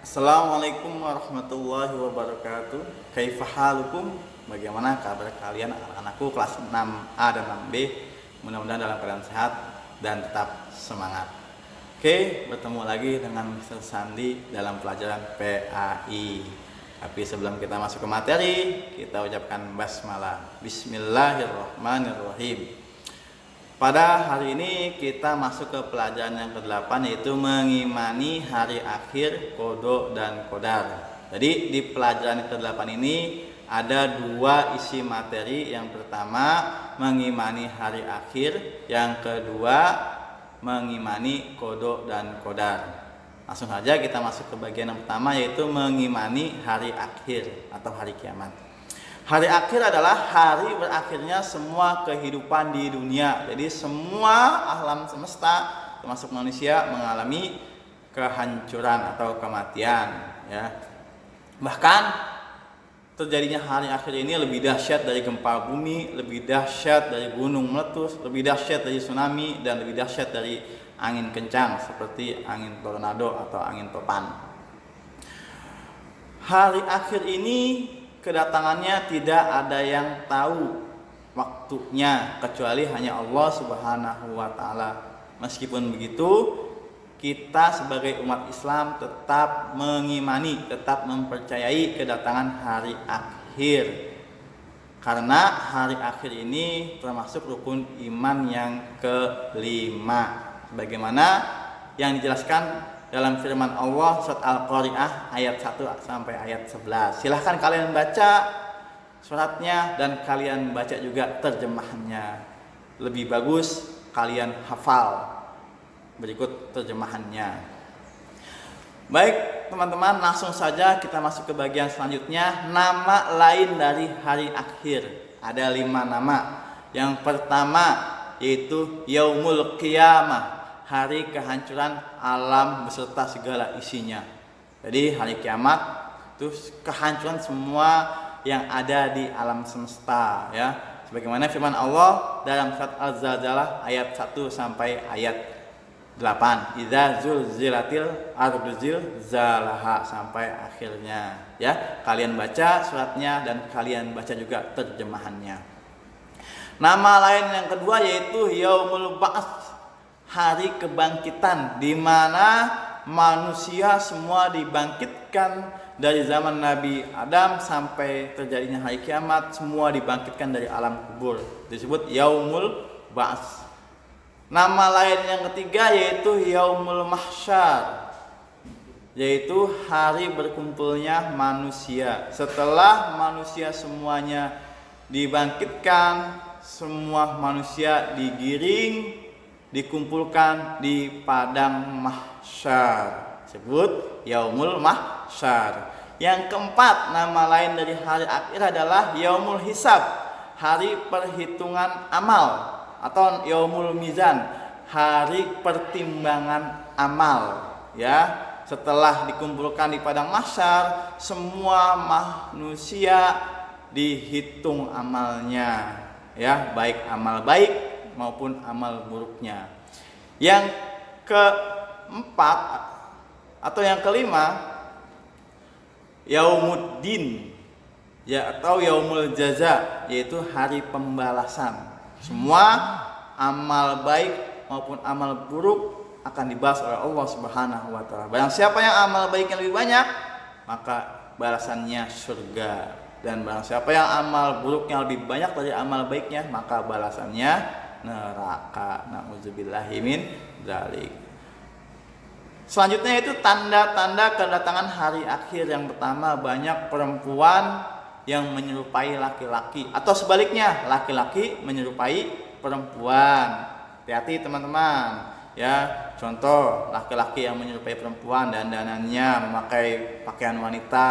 Assalamualaikum warahmatullahi wabarakatuh. Kaifa halukum? Bagaimana kabar kalian anak-anakku kelas 6A dan 6B? Mudah-mudahan dalam keadaan sehat dan tetap semangat. Oke, bertemu lagi dengan Mr. Sandi dalam pelajaran PAI. Tapi sebelum kita masuk ke materi, kita ucapkan basmalah. Bismillahirrahmanirrahim. Pada hari ini kita masuk ke pelajaran yang ke-8, yaitu mengimani hari akhir, kodok dan kodar. Jadi di pelajaran ke-8 ini ada dua isi materi. Yang pertama mengimani hari akhir, yang kedua mengimani kodok dan kodar. Langsung saja kita masuk ke bagian yang pertama, yaitu mengimani hari akhir atau hari kiamat. Hari akhir adalah hari berakhirnya semua kehidupan di dunia. Jadi semua alam semesta termasuk manusia mengalami kehancuran atau kematian, ya. Bahkan terjadinya hari akhir ini lebih dahsyat dari gempa bumi, lebih dahsyat dari gunung meletus, lebih dahsyat dari tsunami, dan lebih dahsyat dari angin kencang seperti angin tornado atau angin topan. Hari akhir ini kedatangannya tidak ada yang tahu waktunya kecuali hanya Allah Subhanahu wa taala. Meskipun begitu, kita sebagai umat Islam tetap mengimani, tetap mempercayai kedatangan hari akhir. Karena hari akhir ini termasuk rukun iman yang kelima. Bagaimana yang dijelaskan dalam firman Allah surat Al-Qari'ah ayat 1 sampai ayat 11. Silahkan kalian baca suratnya dan kalian baca juga terjemahannya. Lebih bagus kalian hafal. Berikut terjemahannya. Baik teman-teman, langsung saja kita masuk ke bagian selanjutnya. Nama lain dari hari akhir. Ada 5 nama. Yang pertama yaitu Yaumul Qiyamah, hari kehancuran alam beserta segala isinya. Jadi hari kiamat itu kehancuran semua yang ada di alam semesta, ya. Sebagaimana firman Allah dalam surat Az-Zalzalah ayat 1 sampai ayat 8. Idza zulzilatil ardu zilzalaha sampai akhirnya, ya. Kalian baca suratnya dan kalian baca juga terjemahannya. Nama lain yang kedua yaitu Yaumul Ba'ats, hari kebangkitan, di mana manusia semua dibangkitkan dari zaman Nabi Adam sampai terjadinya hari kiamat, semua dibangkitkan dari alam kubur. Disebut Yaumul Ba'ats. Nama lain yang ketiga yaitu Yaumul Mahsyar, yaitu hari berkumpulnya manusia. Setelah manusia semuanya dibangkitkan, semua manusia digiring, dikumpulkan di padang mahsyar, disebut Yaumul Mahsyar. Yang keempat, nama lain dari hari akhir adalah Yaumul Hisab, hari perhitungan amal, atau Yaumul Mizan, hari pertimbangan amal, ya. Setelah dikumpulkan di padang mahsyar, semua manusia dihitung amalnya, ya, baik amal baik maupun amal buruknya. Yang keempat atau yang kelima Yaumuddin, ya, atau Yaumul Jaza, yaitu hari pembalasan. Semua amal baik maupun amal buruk akan dibalas oleh Allah Subhanahu wa taala. Barang siapa yang amal baiknya lebih banyak, maka balasannya surga. Dan barang siapa yang amal buruknya lebih banyak dari amal baiknya, maka balasannya neraka. Na'udzubillahi min dzalik. Selanjutnya itu tanda-tanda kedatangan hari akhir. Yang pertama, banyak perempuan yang menyerupai laki-laki, atau sebaliknya laki-laki menyerupai perempuan. Hati-hati teman-teman, ya. Contoh, laki-laki yang menyerupai perempuan, dandanannya memakai pakaian wanita,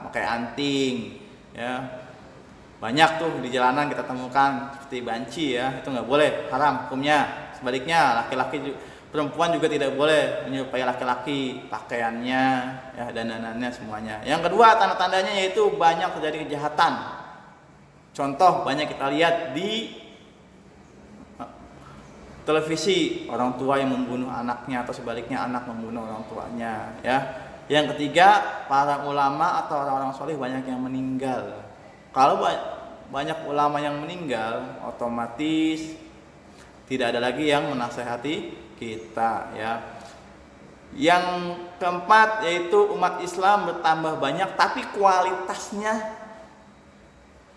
memakai anting, ya. Banyak tuh di jalanan kita temukan seperti banci, ya. Itu nggak boleh, haram hukumnya. Sebaliknya perempuan juga tidak boleh menyerupai laki-laki, pakaiannya, ya, dandanannya, semuanya. Yang kedua, tanda-tandanya yaitu banyak terjadi kejahatan. Contoh banyak kita lihat di televisi, orang tua yang membunuh anaknya atau sebaliknya anak membunuh orang tuanya, ya. Yang ketiga, para ulama atau orang-orang soleh banyak yang meninggal. Kalau banyak ulama yang meninggal, otomatis tidak ada lagi yang menasehati kita, ya. Yang keempat yaitu umat Islam bertambah banyak tapi kualitasnya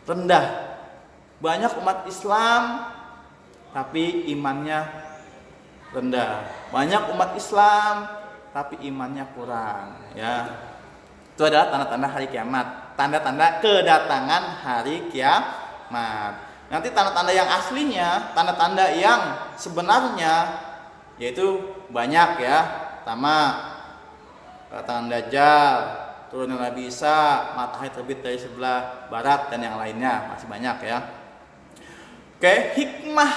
rendah. Banyak umat Islam tapi imannya rendah. Banyak umat Islam tapi imannya kurang, ya. Itu adalah tanda-tanda hari kiamat, tanda-tanda kedatangan hari kiamat. Nanti tanda-tanda yang aslinya, tanda-tanda yang sebenarnya yaitu banyak, ya. Pertama, kedatangan Dajjal, turunnya Nabi Isa, matahari terbit dari sebelah barat, dan yang lainnya masih banyak, ya. Oke, hikmah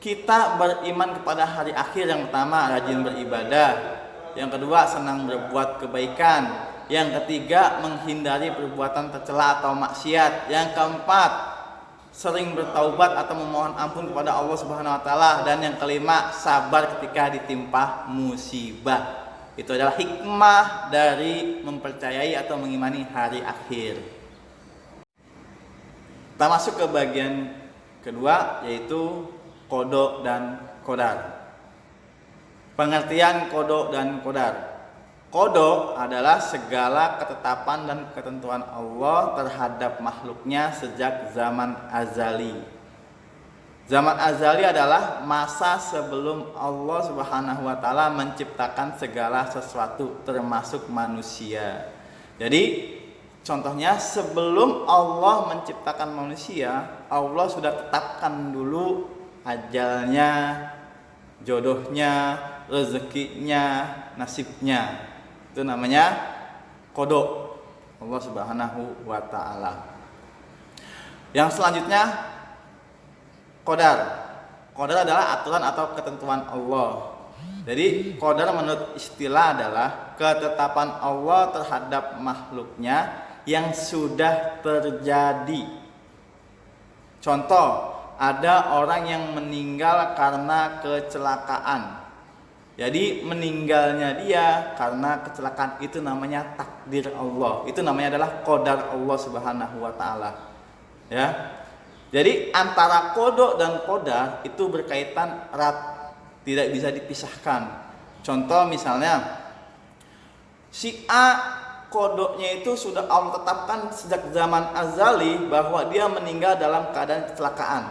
kita beriman kepada hari akhir: yang pertama, rajin beribadah; yang kedua, senang berbuat kebaikan; yang ketiga, menghindari perbuatan tercela atau maksiat; yang keempat, sering bertaubat atau memohon ampun kepada Allah Subhanahu wa taala; dan yang kelima, sabar ketika ditimpa musibah. Itu adalah hikmah dari mempercayai atau mengimani hari akhir. Kita masuk ke bagian kedua, yaitu qada dan qadar. Pengertian qada dan qadar. Qada adalah segala ketetapan dan ketentuan Allah terhadap makhluknya sejak zaman azali. Zaman azali adalah masa sebelum Allah Subhanahu wa taala menciptakan segala sesuatu termasuk manusia. Jadi contohnya, sebelum Allah menciptakan manusia, Allah sudah tetapkan dulu ajalnya, jodohnya, rezekinya, nasibnya. Itu namanya qada, Allah Subhanahu wa taala. Yang selanjutnya qadar. Qadar adalah aturan atau ketentuan Allah. Jadi qadar menurut istilah adalah ketetapan Allah terhadap makhluknya yang sudah terjadi. Contoh, ada orang yang meninggal karena kecelakaan. Jadi meninggalnya dia karena kecelakaan, itu namanya takdir Allah. Itu namanya adalah qadar Allah Subhanahu wa taala. Ya. Jadi antara qada dan qadar itu berkaitan erat, tidak bisa dipisahkan. Contoh misalnya, si A, qadanya itu sudah Allah tetapkan sejak zaman azali bahwa dia meninggal dalam keadaan kecelakaan.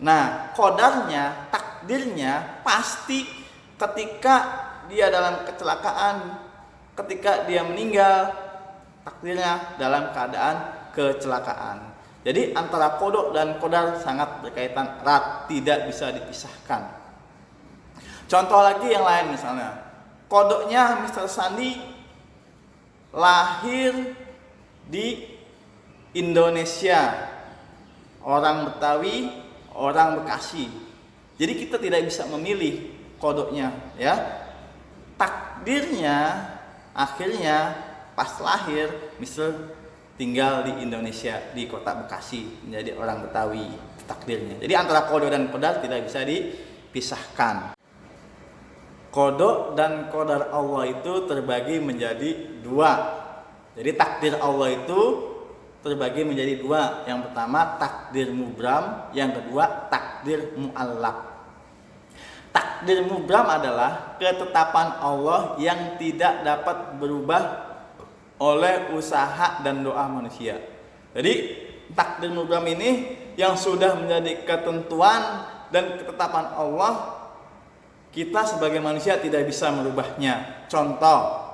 Nah, qadarnya, takdirnya pasti ketika dia dalam kecelakaan, ketika dia meninggal, takdirnya dalam keadaan kecelakaan. Jadi antara qada dan qadar sangat berkaitan erat, tidak bisa dipisahkan. Contoh lagi yang lain, misalnya qadanya Mr. Sandi lahir di Indonesia, orang Betawi, orang Bekasi. Jadi kita tidak bisa memilih qadanya, ya. Takdirnya akhirnya pas lahir Mr. tinggal di Indonesia, di kota Bekasi, menjadi orang Betawi, takdirnya. Jadi antara qada dan qadar tidak bisa dipisahkan. Qada dan qadar Allah itu terbagi menjadi dua. Jadi takdir Allah itu terbagi menjadi dua. Yang pertama takdir mubram, yang kedua takdir muallaq. Takdir mubram adalah ketetapan Allah yang tidak dapat berubah oleh usaha dan doa manusia. Jadi takdir mubram ini yang sudah menjadi ketentuan dan ketetapan Allah, kita sebagai manusia tidak bisa merubahnya. Contoh,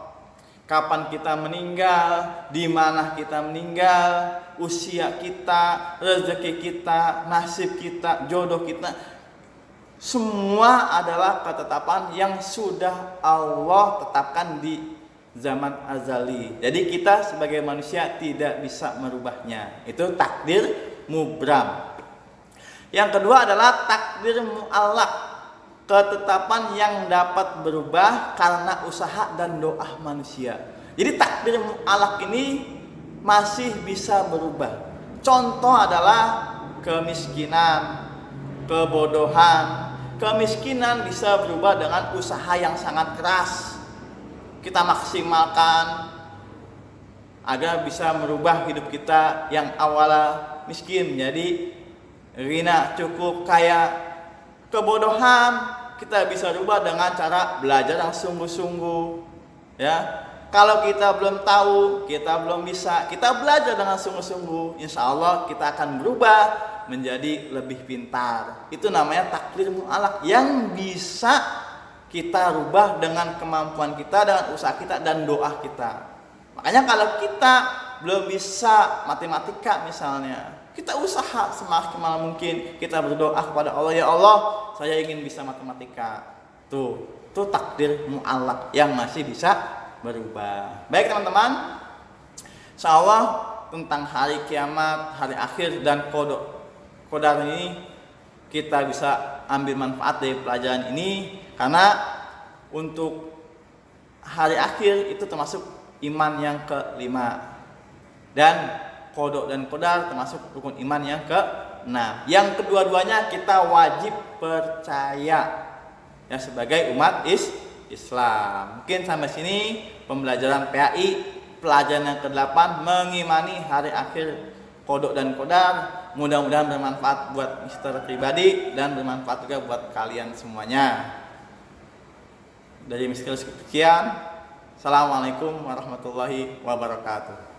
kapan kita meninggal, di mana kita meninggal, usia kita, rezeki kita, nasib kita, jodoh kita, semua adalah ketetapan yang sudah Allah tetapkan di zaman azali. Jadi kita sebagai manusia tidak bisa merubahnya. Itu takdir mubram. Yang kedua adalah takdir muallaq, ketetapan yang dapat berubah karena usaha dan doa manusia. Jadi takdir muallaq ini masih bisa berubah. Contoh adalah kemiskinan, kebodohan. Kemiskinan bisa berubah dengan usaha yang sangat keras. kita maksimalkan agar bisa merubah hidup kita yang awalnya miskin jadi rina, cukup, kaya. Kebodohan kita bisa rubah dengan cara belajar yang sungguh-sungguh, ya. Kalau kita belum tahu, kita belum bisa, kita belajar dengan sungguh-sungguh, insya Allah kita akan berubah menjadi lebih pintar. Itu namanya takdir mu'alaq yang bisa kita rubah dengan kemampuan kita, dengan usaha kita dan doa kita. Makanya kalau kita belum bisa matematika misalnya, kita usaha semaksimal mungkin, kita berdoa kepada Allah, ya Allah, saya ingin bisa matematika. Tuh takdir mu'alaq yang masih bisa berubah. Baik teman-teman, insyaallah tentang hari kiamat, hari akhir dan qadar ini kita bisa ambil manfaat dari pelajaran ini, karena untuk hari akhir itu termasuk iman yang kelima, dan qada dan qadar termasuk rukun iman yang ke-6. Yang kedua-duanya kita wajib percaya ya sebagai umat Islam. Mungkin sampai sini pembelajaran PAI pelajaran yang ke-8, mengimani hari akhir, qada dan qadar. Mudah-mudahan bermanfaat buat Mister pribadi dan bermanfaat juga buat kalian semuanya. Dari Mister sekian. Assalamualaikum warahmatullahi wabarakatuh.